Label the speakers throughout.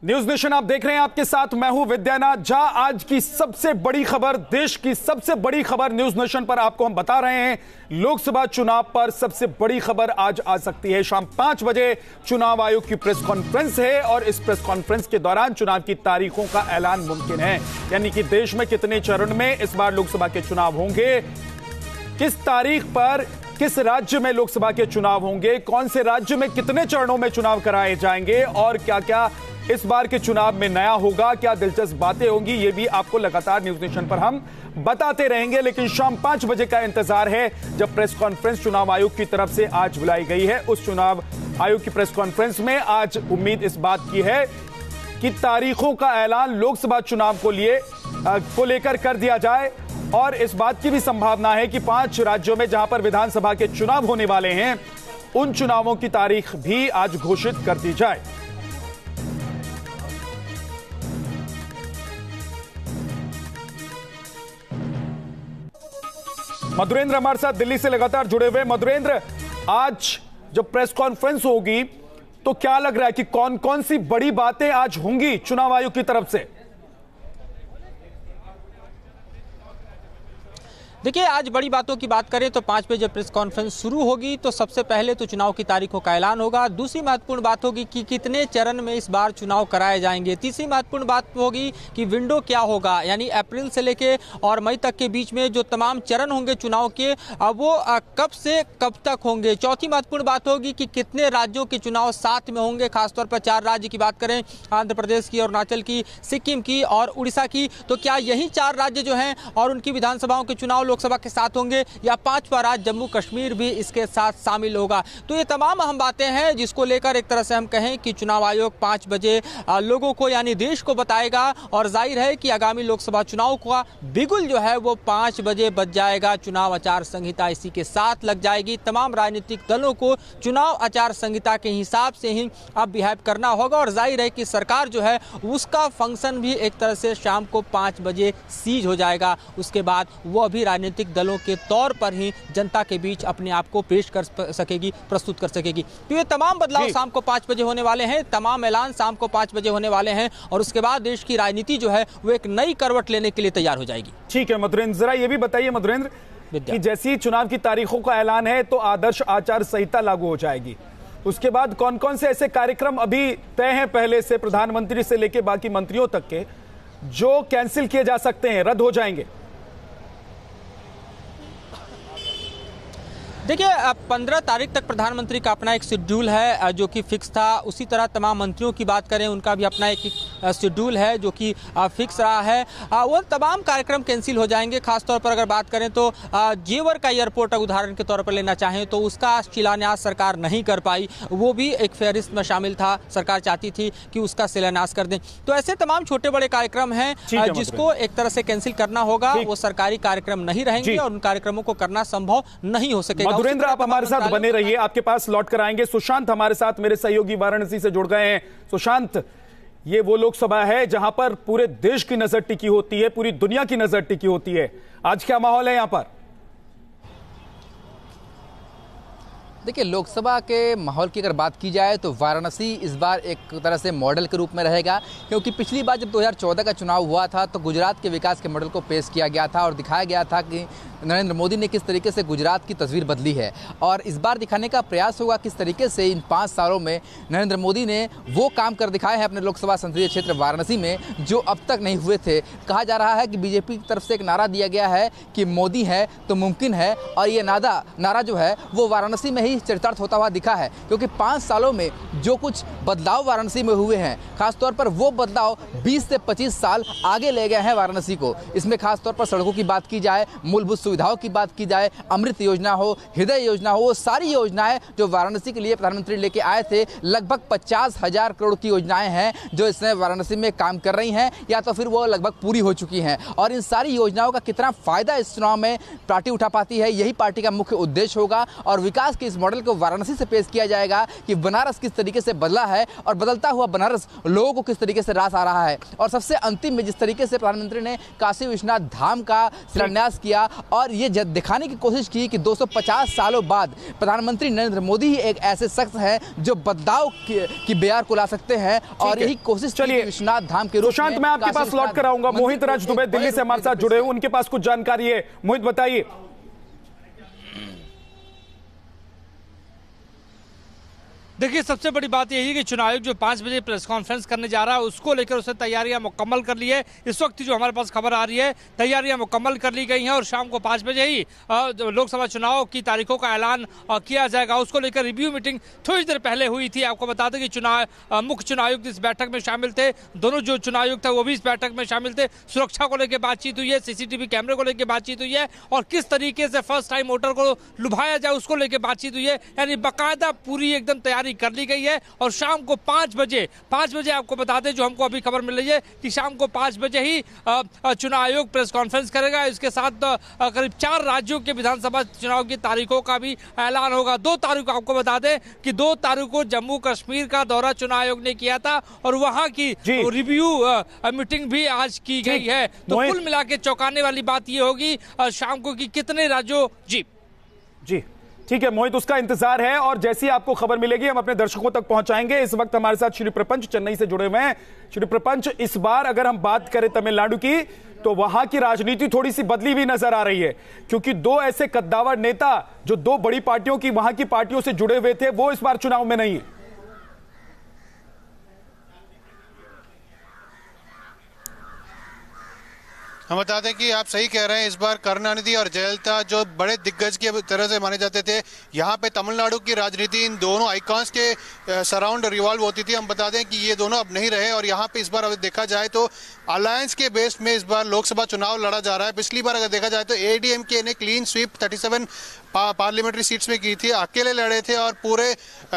Speaker 1: News nation आप देख रहे हैं, आपके साथ मैं हूं विद्यानाथ झा। आज की सबसे बड़ी खबर, देश की सबसे बड़ी खबर न्यूज नेशन पर आपको हम बता रहे हैं। लोकसभा चुनाव पर सबसे बड़ी खबर आज आ सकती है। शाम 5 बजे चुनाव आयोग की प्रेस कॉन्फ्रेंस है और इस प्रेस कॉन्फ्रेंस के दौरान चुनाव की तारीखों का ऐलान मुमकिन है। यानी कि देश में कितने चरण में इस बार लोकसभा के चुनाव होंगे, किस तारीख पर किस राज्य में लोकसभा के चुनाव होंगे, कौन से राज्य में कितने चरणों में चुनाव कराए जाएंगे और क्या क्या इस बार के चुनाव में नया होगा, क्या दिलचस्प बातें होंगी, ये भी आपको लगातार न्यूज नेशन पर हम बताते रहेंगे। लेकिन शाम 5 बजे का इंतजार है, जब प्रेस कॉन्फ्रेंस चुनाव आयोग की तरफ से आज बुलाई गई है। उस चुनाव आयोग की प्रेस कॉन्फ्रेंस में आज उम्मीद इस बात की है कि तारीखों का ऐलान लोकसभा चुनाव को लेकर कर दिया जाए और इस बात की भी संभावना है कि 5 राज्यों में जहां पर विधानसभा के चुनाव होने वाले हैं, उन चुनावों की तारीख भी आज घोषित कर दी जाए। मधुरेंद्र हमारे साथ दिल्ली से लगातार जुड़े हुए। मधुरेंद्र, आज जब प्रेस कॉन्फ्रेंस होगी तो क्या लग रहा है कि कौन कौन सी बड़ी बातें आज होंगी चुनाव आयोग की तरफ से?
Speaker 2: देखिए, आज बड़ी बातों की बात करें तो 5 बजे प्रेस कॉन्फ्रेंस शुरू होगी तो सबसे पहले तो चुनाव की तारीखों का ऐलान होगा। दूसरी महत्वपूर्ण बात होगी कि कितने चरण में इस बार चुनाव कराए जाएंगे। तीसरी महत्वपूर्ण बात होगी कि विंडो क्या होगा, यानी अप्रैल से लेके और मई तक के बीच में जो तमाम चरण होंगे चुनाव के, वो कब से कब तक होंगे। चौथी महत्वपूर्ण बात होगी कि कितने राज्यों के चुनाव साथ में होंगे। खासतौर पर 4 राज्य की बात करें, आंध्र प्रदेश की, अरुणाचल की, सिक्किम की और उड़ीसा की, तो क्या यही 4 राज्य जो हैं और उनकी विधानसभाओं के चुनाव लोकसभा के साथ होंगे या 5वां राज्य जम्मू कश्मीर भी इसके साथ शामिल होगा। तो ये तमाम अहम बातें हैं जिसको लेकर एक तरह से हम कहें कि चुनाव आयोग 5 बजे लोगों को यानी देश को बताएगा और जाहिर है कि आगामी लोकसभा चुनाव का बिगुल जो है वो 5 बजे बज जाएगा। चुनाव आचार संहिता इसी के साथ लग जाएगी। तमाम राजनीतिक दलों को चुनाव आचार संहिता के हिसाब से ही अब बिहेव करना होगा और जाहिर है कि सरकार जो है उसका फंक्शन भी एक तरह से शाम को 5 बजे सीज हो जाएगा। उसके बाद वो भी राजनीतिक दलों के तौर पर ही जनता के बीच अपने आप को पेश कर सकेगी, प्रस्तुत कर सकेगी। तो ये तमाम बदलाव शाम को 5 बजे होने वाले हैं, तमाम ऐलान शाम को 5 बजे होने वाले हैं और उसके बाद देश की राजनीति जो है वो एक नई करवट लेने के लिए तैयार हो जाएगी।
Speaker 1: ठीक है मधुरेंद्र, जरा ये भी बताइए मधुरेंद्र कि जैसी चुनाव की तारीखों का ऐलान है तो आदर्श आचार संहिता लागू हो जाएगी। उसके बाद कौन कौन से ऐसे कार्यक्रम अभी तय हैं पहले से, प्रधानमंत्री से लेकर बाकी मंत्रियों तक के, जो कैंसिल किए जा सकते हैं, रद्द हो जाएंगे?
Speaker 2: देखिए, 15 तारीख तक प्रधानमंत्री का अपना एक शेड्यूल है जो कि फिक्स था। उसी तरह तमाम मंत्रियों की बात करें, उनका भी अपना एक शेड्यूल है जो कि फिक्स रहा है। वो तमाम कार्यक्रम कैंसिल हो जाएंगे। खासतौर पर अगर बात करें तो जेवर का एयरपोर्ट उदाहरण के तौर पर लेना चाहें तो उसका शिलान्यास सरकार नहीं कर पाई। वो भी एक फहरिस्त में शामिल था, सरकार चाहती थी कि उसका शिलान्यास कर दें। तो ऐसे तमाम छोटे बड़े कार्यक्रम हैं जिसको एक तरह से कैंसिल करना होगा। वो सरकारी कार्यक्रम नहीं रहेंगे और उन कार्यक्रमों को करना संभव नहीं हो सकेगा।
Speaker 1: मधुरेंद्र, आप हमारे साथ बने रहिए, आपके पास लौट कर आएंगे। सुशांत हमारे साथ, मेरे सहयोगी वाराणसी से जुड़ गए हैं। सुशांत, ये वो लोकसभा है जहां पर पूरे देश की नजर टिकी होती है, पूरी दुनिया की नजर टिकी होती है। आज क्या माहौल है यहां पर?
Speaker 3: देखिए, लोकसभा के माहौल की अगर बात की जाए तो वाराणसी इस बार एक तरह से मॉडल के रूप में रहेगा, क्योंकि पिछली बार जब 2014 का चुनाव हुआ था तो गुजरात के विकास के मॉडल को पेश किया गया था और दिखाया गया था कि नरेंद्र मोदी ने किस तरीके से गुजरात की तस्वीर बदली है। और इस बार दिखाने का प्रयास होगा किस तरीके से इन 5 सालों में नरेंद्र मोदी ने वो काम कर दिखाए हैं अपने लोकसभा संसदीय क्षेत्र वाराणसी में जो अब तक नहीं हुए थे। कहा जा रहा है कि बीजेपी की तरफ से एक नारा दिया गया है कि मोदी है तो मुमकिन है, और ये नारा जो है वो वाराणसी में ही चरितार्थ होता हुआ दिखा है, क्योंकि 5 सालों में जो कुछ बदलाव वाराणसी में हुए हैं, खासतौर पर वो बदलाव 20 से 25 साल आगे ले गए हैं वाराणसी को। इसमें खासतौर पर सड़कों की बात की जाए, मूलभूत सुविधाओं की बात की जाए, अमृत योजना हो, हृदय योजना हो, वो सारी योजनाएं जो वाराणसी के लिए प्रधानमंत्री लेके आए थे, लगभग 50,000 करोड़ की योजनाएं हैं जो इस समय वाराणसी में काम कर रही हैं या तो फिर वो लगभग पूरी हो चुकी हैं। और इन सारी योजनाओं का कितना फायदा इस चुनाव में पार्टी उठा पाती है, यही पार्टी का मुख्य उद्देश्य होगा। और विकास की इस मॉडल को वाराणसी से पेश किया जाएगा कि बनारस किस तरीके से बदला है और बदलता हुआ बनारस लोगों को किस तरीके से रास आ रहा है। और सबसे अंतिम में जिस तरीके से प्रधानमंत्री ने काशी विश्वनाथ धाम का शिलान्यास किया और ये दिखाने की कोशिश की कि 250 सालों बाद प्रधानमंत्री नरेंद्र मोदी ही एक ऐसे शख्स हैं जो बदलाव की बेयार को ला सकते हैं, और यही कोशिश चलिए विश्वनाथ धाम के रूप में।
Speaker 1: मैं आपके पास लौट कर आऊंगा। मोहित राज दुबे दिल्ली से हमारे साथ जुड़े हुए, उनके पास कुछ जानकारी है। मोहित बताइए।
Speaker 4: देखिए, सबसे बड़ी बात यही है कि चुनाव आयोग जो 5 बजे प्रेस कॉन्फ्रेंस करने जा रहा है उसको लेकर उसने तैयारियां मुकम्मल कर ली है। इस वक्त जो हमारे पास खबर आ रही है, तैयारियां मुकम्मल कर ली गई हैं और शाम को 5 बजे ही लोकसभा चुनाव की तारीखों का ऐलान किया जाएगा। उसको लेकर रिव्यू मीटिंग थोड़ी देर पहले हुई थी। आपको बता दें कि मुख्य चुनाव आयुक्त इस बैठक में शामिल थे, दोनों जो चुनाव आयुक्त थे वो भी इस बैठक में शामिल थे। सुरक्षा को लेकर बातचीत हुई है, सीसीटीवी कैमरे को लेकर बातचीत हुई है और किस तरीके से फर्स्ट टाइम वोटर को लुभाया जाए उसको लेकर बातचीत हुई है। यानी बाकायदा पूरी एकदम तैयारी कर ली गई है और शाम को 5 बजे आपको बता दें, जो हमको अभी खबर मिल रही है कि शाम को 5 बजे ही चुनाव आयोग प्रेस कॉन्फ्रेंस करेगा। इसके साथ करीब 4 राज्यों के विधानसभा चुनाव की तारीखों का भी ऐलान होगा। 2 तारीख को आपको बता दें कि 2 तारीख को जम्मू कश्मीर का दौरा चुनाव आयोग ने किया था और वहां की रिव्यू मीटिंग भी आज की गई है। तो कुल मिला के चौंकाने वाली बात यह होगी शाम को कि कितने राज्यों। जी
Speaker 1: ठीक है मोहित, उसका इंतजार है और जैसी आपको खबर मिलेगी हम अपने दर्शकों तक पहुंचाएंगे। इस वक्त हमारे साथ श्री प्रपंच चेन्नई से जुड़े हुए हैं। श्री प्रपंच, इस बार अगर हम बात करें तमिलनाडु की तो वहां की राजनीति थोड़ी सी बदली हुई नजर आ रही है, क्योंकि 2 ऐसे कद्दावर नेता जो 2 बड़ी पार्टियों की वहां की पार्टियों से जुड़े हुए थे वो इस बार चुनाव में नहीं है।
Speaker 5: हम बता दें कि आप सही कह रहे हैं, इस बार करुणानिधि और जयललिता जो बड़े दिग्गज की तरह से माने जाते थे, यहाँ पे तमिलनाडु की राजनीति इन दोनों आइकॉन्स के सराउंड रिवॉल्व होती थी। हम बता दें कि ये दोनों अब नहीं रहे और यहाँ पे इस बार अगर देखा जाए तो अलायंस के बेस में इस बार लोकसभा चुनाव लड़ा जा रहा है। पिछली बार अगर देखा जाए तो एडीएमके ने क्लीन स्वीप 37 पार्लियामेंट्री सीट्स में की थी, अकेले लड़े थे और पूरे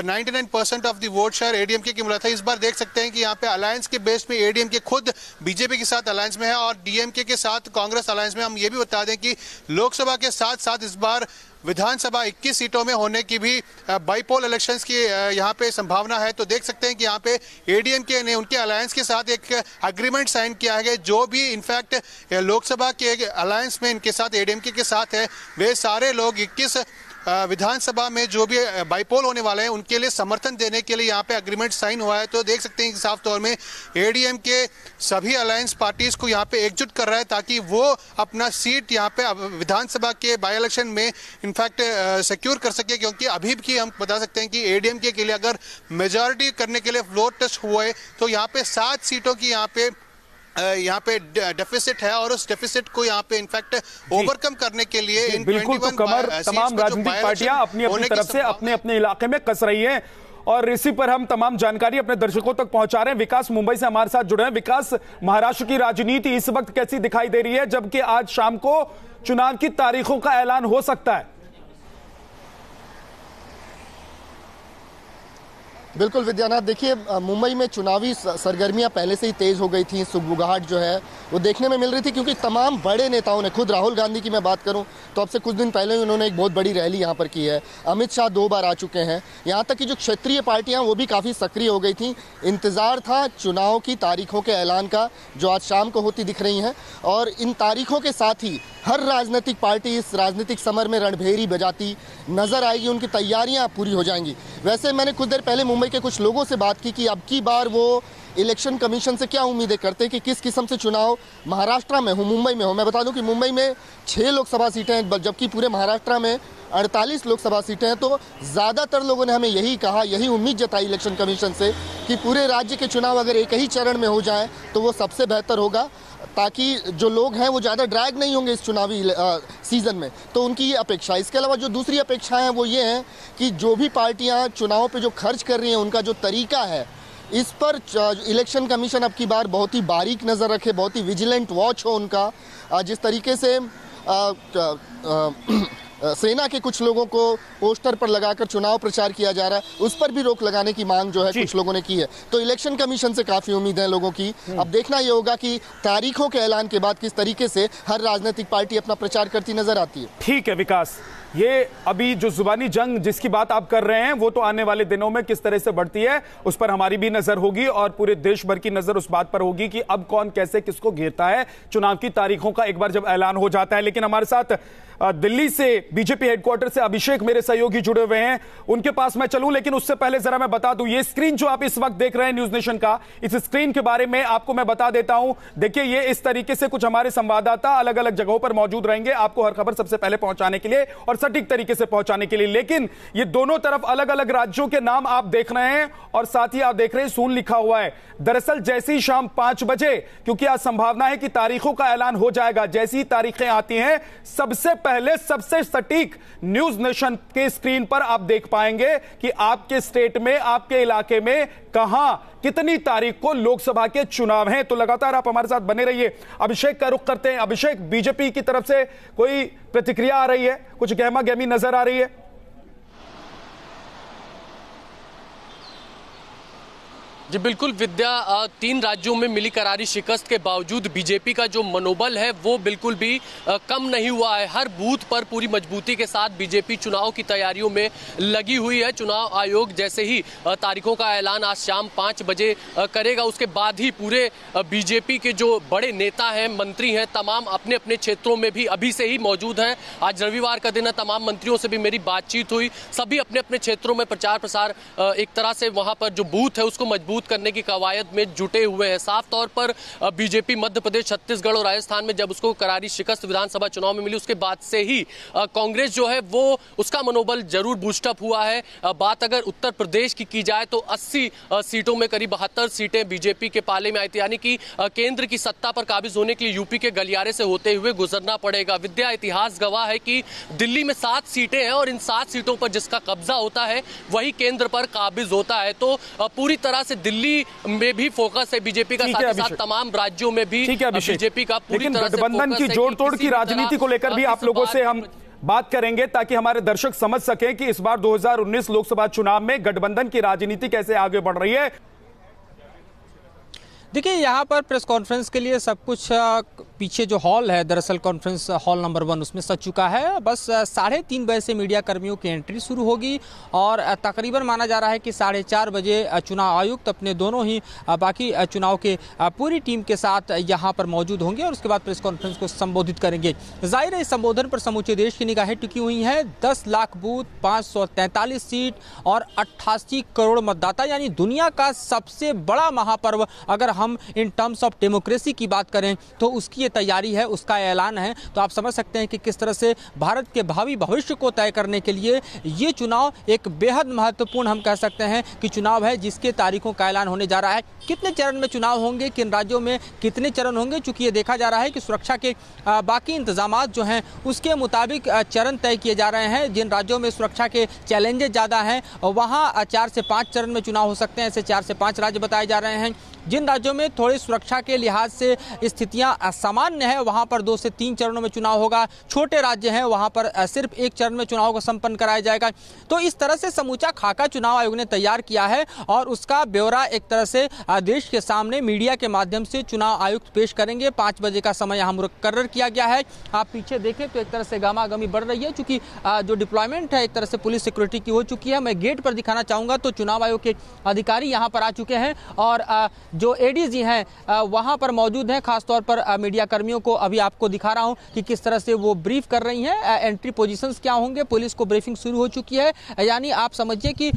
Speaker 5: 99% of the vote share ADMK की मिला था। इस बार देख सकते हैं कि यहाँ पे अलायंस के बेस में एडीएमके खुद बीजेपी के साथ अलायंस में है और डीएमके के साथ कांग्रेस अलायंस में। हम ये भी बता दें कि लोकसभा के साथ साथ इस बार विधानसभा 21 सीटों में होने की भी बाईपोल इलेक्शंस की यहाँ पे संभावना है। तो देख सकते हैं कि यहाँ पे एडीएमके ने उनके अलायंस के साथ एक एग्रीमेंट साइन किया है। जो भी इनफैक्ट लोकसभा के अलायंस में इनके साथ एडीएमके के साथ है, वे सारे लोग 21 विधानसभा में जो भी बाईपोल होने वाले हैं उनके लिए समर्थन देने के लिए यहाँ पे एग्रीमेंट साइन हुआ है। तो देख सकते हैं कि साफ तौर में एडीएमके सभी अलायंस पार्टीज को यहाँ पे एकजुट कर रहा है ताकि वो अपना सीट यहाँ पे विधानसभा के बाई इलेक्शन में इनफैक्ट सिक्योर कर सके, क्योंकि अभी भी हम बता सकते हैं कि एडीएमके के लिए अगर मेजॉरिटी करने के लिए फ्लोर टेस्ट हुए तो यहाँ पे 7 सीटों की यहाँ पे डेफिसिट है और उस डेफिसिट को यहाँ पे इनफैक्ट ओवरकम करने के लिए इन
Speaker 1: बिल्कुल तो तमाम राजनीतिक पार्टियां अपनी अपनी तरफ से अपने अपने इलाके में कस रही हैं और इसी पर हम तमाम जानकारी अपने दर्शकों तक पहुंचा रहे हैं। विकास मुंबई से हमारे साथ जुड़े हैं। विकास, महाराष्ट्र की राजनीति इस वक्त कैसी दिखाई दे रही है, जबकि आज शाम को चुनाव की तारीखों का ऐलान हो सकता है?
Speaker 6: बिल्कुल विद्यानाथ, देखिए मुंबई में चुनावी सरगर्मियां पहले से ही तेज हो गई थी। सुगबुगाहट जो है वो देखने में मिल रही थी, क्योंकि तमाम बड़े नेताओं ने, खुद राहुल गांधी की मैं बात करूं तो अब से कुछ दिन पहले ही उन्होंने एक बहुत बड़ी रैली यहां पर की है। अमित शाह 2 बार आ चुके हैं। यहां तक कि जो क्षेत्रीय पार्टियां वो भी काफ़ी सक्रिय हो गई थी। इंतज़ार था चुनाव की तारीखों के ऐलान का, जो आज शाम को होती दिख रही हैं। और इन तारीखों के साथ ही हर राजनीतिक पार्टी इस राजनीतिक समर में रणभेरी बजाती नजर आएगी, उनकी तैयारियां पूरी हो जाएंगी। वैसे मैंने कुछ देर पहले मुंबई के कुछ लोगों से बात की कि अब की बार वो इलेक्शन कमीशन से क्या उम्मीदें करते हैं कि किस किस्म से चुनाव महाराष्ट्र में हो, मुंबई में हो। मैं बता दूं कि मुंबई में 6 लोकसभा सीटें हैं, जबकि पूरे महाराष्ट्र में 48 लोकसभा सीटें हैं। तो ज़्यादातर लोगों ने हमें यही कहा, यही उम्मीद जताई इलेक्शन कमीशन से कि पूरे राज्य के चुनाव अगर एक ही चरण में हो जाए तो वो सबसे बेहतर होगा, ताकि जो लोग हैं वो ज़्यादा ड्रैग नहीं होंगे इस चुनावी सीज़न में। तो उनकी ये अपेक्षा। इसके अलावा जो दूसरी अपेक्षाएं हैं वो ये हैं कि जो भी पार्टियां चुनाव पे जो खर्च कर रही हैं उनका जो तरीका है, इस पर इलेक्शन कमीशन अब की बार बहुत ही बारीक नज़र रखे, बहुत ही विजिलेंट वॉच हो उनका। जिस तरीके से सेना के कुछ लोगों को पोस्टर पर लगाकर चुनाव प्रचार किया जा रहा है, उस पर भी रोक लगाने की मांग जो है कुछ लोगों ने की है। तो इलेक्शन कमीशन से काफी उम्मीद है लोगों की। अब देखना यह होगा कि तारीखों के ऐलान के बाद किस तरीके से हर राजनीतिक पार्टी अपना प्रचार करती नजर आती है।
Speaker 1: ठीक है विकास, ये अभी जो जुबानी जंग जिसकी बात आप कर रहे हैं वो तो आने वाले दिनों में किस तरह से बढ़ती है उस पर हमारी भी नजर होगी और पूरे देश भर की नजर उस बात पर होगी कि अब कौन कैसे किसको घेरता है चुनाव की तारीखों का एक बार जब ऐलान हो जाता है। लेकिन हमारे साथ दिल्ली से बीजेपी हेडक्वार्टर से अभिषेक मेरे सहयोगी जुड़े हुए हैं, उनके पास मैं चलूं, लेकिन उससे पहले जरा मैं बता दूं ये स्क्रीन जो आप इस वक्त देख रहे हैं न्यूज नेशन का, इस स्क्रीन के बारे में आपको मैं बता देता हूं। देखिए ये इस तरीके से कुछ हमारे संवाददाता अलग अलग जगहों पर मौजूद रहेंगे आपको हर खबर सबसे पहले पहुंचाने के लिए और सटीक तरीके से पहुंचाने के लिए। लेकिन ये दोनों तरफ अलग अलग राज्यों के नाम आप देख रहे हैं और साथ ही आप देख रहे हैं सून लिखा हुआ है। दरअसल जैसे ही शाम 5 बजे, क्योंकि आज संभावना है कि तारीखों का ऐलान हो जाएगा, जैसी ही तारीखें आती हैं सबसे पहले सबसे सटीक न्यूज नेशन के स्क्रीन पर आप देख पाएंगे कि आपके स्टेट में आपके इलाके में कहां कितनी तारीख को लोकसभा के चुनाव हैं। तो लगातार आप हमारे साथ बने रहिए। अभिषेक का रुख करते हैं। अभिषेक, बीजेपी की तरफ से कोई प्रतिक्रिया आ रही है, कुछ गहमा गहमी नजर आ रही है?
Speaker 7: जी बिल्कुल विद्या, 3 राज्यों में मिली करारी शिकस्त के बावजूद बीजेपी का जो मनोबल है वो बिल्कुल भी कम नहीं हुआ है। हर बूथ पर पूरी मजबूती के साथ बीजेपी चुनाव की तैयारियों में लगी हुई है। चुनाव आयोग जैसे ही तारीखों का ऐलान आज शाम 5 बजे करेगा, उसके बाद ही पूरे बीजेपी के जो बड़े नेता हैं, मंत्री हैं, तमाम अपने अपने क्षेत्रों में भी अभी से ही मौजूद हैं। आज रविवार का दिन है, तमाम मंत्रियों से भी मेरी बातचीत हुई। सभी अपने अपने क्षेत्रों में प्रचार प्रसार एक तरह से वहां पर जो बूथ है उसको मजबूत करने की कवायद में जुटे हुए हैं। साफ तौर पर बीजेपी मध्य प्रदेश, छत्तीसगढ़ और राजस्थान में जब उसको करारी शिकस्त विधानसभा चुनाव में मिली उसके बाद से ही कांग्रेस जो है वो उसका मनोबल जरूर बूस्टअप हुआ है। बात अगर उत्तर प्रदेश की जाए तो 80 सीटों में करीब 72 सीटें बीजेपी के पाले में आई थी, यानी कि केंद्र की सत्ता पर काबिज होने के लिए यूपी के गलियारे से होते हुए गुजरना पड़ेगा। विद्या, इतिहास गवाह है कि दिल्ली में 7 सीटें हैं और इन 7 सीटों पर जिसका कब्जा होता है वही केंद्र पर काबिज होता है। तो पूरी तरह से दिल्ली में भी फोकस है बीजेपी का, साथ ही साथ तमाम राज्यों में भी बीजेपी का पूरी तरह से
Speaker 1: गठबंधन की जोड़ तोड़ की राजनीति को लेकर भी आप लोगों से हम बात करेंगे ताकि हमारे दर्शक समझ सकें कि इस बार 2019 लोकसभा चुनाव में गठबंधन की राजनीति कैसे आगे बढ़ रही है।
Speaker 2: देखिए यहाँ पर प्रेस कॉन्फ्रेंस के लिए सब कुछ पीछे जो हॉल है, दरअसल कॉन्फ्रेंस हॉल नंबर 1 उसमें सज चुका है। बस 3:30 बजे से मीडिया कर्मियों की एंट्री शुरू होगी और तकरीबन माना जा रहा है कि 4:30 बजे चुनाव आयुक्त अपने दोनों ही बाकी चुनाव के पूरी टीम के साथ यहाँ पर मौजूद होंगे और उसके बाद प्रेस कॉन्फ्रेंस को संबोधित करेंगे। जाहिर है इस संबोधन पर समूचे देश की निगाहें टिकी हुई हैं। 10 लाख बूथ, 543 सीट और 88 करोड़ मतदाता, यानी दुनिया का सबसे बड़ा महापर्व अगर हम इन टर्म्स ऑफ डेमोक्रेसी की बात करें तो उसकी ये तैयारी है, उसका ऐलान है। तो आप समझ सकते हैं कि किस तरह से भारत के भावी भविष्य को तय करने के लिए ये चुनाव एक बेहद महत्वपूर्ण, हम कह सकते हैं कि चुनाव है जिसके तारीखों का ऐलान होने जा रहा है। कितने चरण में चुनाव होंगे, किन राज्यों में कितने चरण होंगे, चूंकि ये देखा जा रहा है कि सुरक्षा के बाकी इंतजाम जो हैं उसके मुताबिक चरण तय किए जा रहे हैं। जिन राज्यों में सुरक्षा के चैलेंजेस ज़्यादा हैं वहाँ 4 से 5 चरण में चुनाव हो सकते हैं, ऐसे 4 से 5 राज्य बताए जा रहे हैं। जिन राज्यों में थोड़ी सुरक्षा के लिहाज से स्थितियां असामान्य है वहां पर 2 से 3 चरणों में चुनाव होगा। छोटे राज्य हैं वहां पर सिर्फ 1 चरण में चुनाव को संपन्न कराया जाएगा। तो इस तरह से समूचा खाका चुनाव आयोग ने तैयार किया है और उसका ब्यौरा एक तरह से देश के सामने मीडिया के माध्यम से चुनाव आयुक्त पेश करेंगे। 5 बजे का समय यहाँ मुकर्रर किया गया है। आप पीछे देखें तो एक तरह से गमागमी बढ़ रही है, चूंकि जो डिप्लॉयमेंट है एक तरह से पुलिस सिक्योरिटी की हो चुकी है। मैं गेट पर दिखाना चाहूंगा तो चुनाव आयोग के अधिकारी यहाँ पर आ चुके हैं और जो एडीजी हैं वहां पर मौजूद हैं। खासतौर पर मीडिया कर्मियों को अभी आपको दिखा रहा हूं कि किस तरह से वो ब्रीफ कर रही हैं। एंट्री पोजीशंस क्या होंगे, पुलिस को ब्रीफिंग शुरू हो चुकी है। यानी आप समझिए कि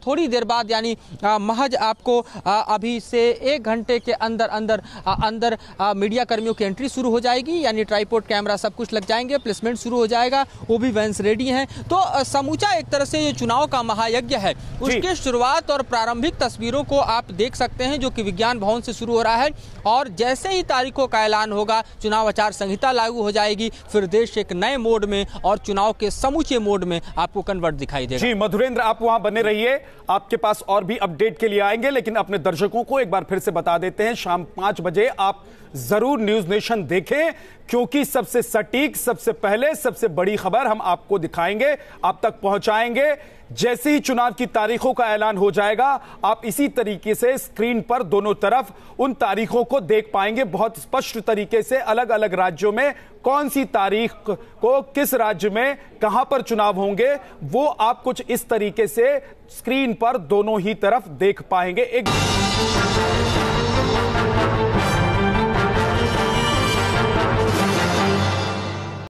Speaker 2: थोड़ी देर बाद, यानी महज आपको अभी से 1 घंटे के अंदर मीडिया कर्मियों की एंट्री शुरू हो जाएगी। यानी ट्राइपॉड कैमरा सब कुछ लग जाएंगे, प्लेसमेंट शुरू हो जाएगा, वो भी वैन्स रेडी हैं। तो समूचा एक तरह से ये चुनाव का महायज्ञ है, उसके शुरुआत और प्रारंभिक तस्वीरों को आप देख सकते हैं जो कि विज्ञान विज्ञान भवन से शुरू हो रहा है और जैसे ही तारीखों का ऐलान होगा चुनाव आचार संहिता लागू हो जाएगी, फिर देश एक नए मोड में और चुनाव के समूचे मोड में आपको कन्वर्ट दिखाई देगा।
Speaker 1: जी मधुरेंद्र, आप वहां बने रहिए, आपके पास और भी अपडेट के लिए आएंगे, लेकिन अपने दर्शकों को एक बार फिर से बता देते हैं शाम 5 बजे आप जरूर न्यूज नेशन देखें, क्योंकि सबसे सटीक, सबसे पहले, सबसे बड़ी खबर हम आपको दिखाएंगे, आप तक पहुंचाएंगे। जैसे ही चुनाव की तारीखों का ऐलान हो जाएगा आप इसी तरीके से स्क्रीन पर दोनों तरफ उन तारीखों को देख पाएंगे बहुत स्पष्ट तरीके से, अलग अलग राज्यों में कौन सी तारीख को किस राज्य में कहां पर चुनाव होंगे, वो आप कुछ इस तरीके से स्क्रीन पर दोनों ही तरफ देख पाएंगे। एक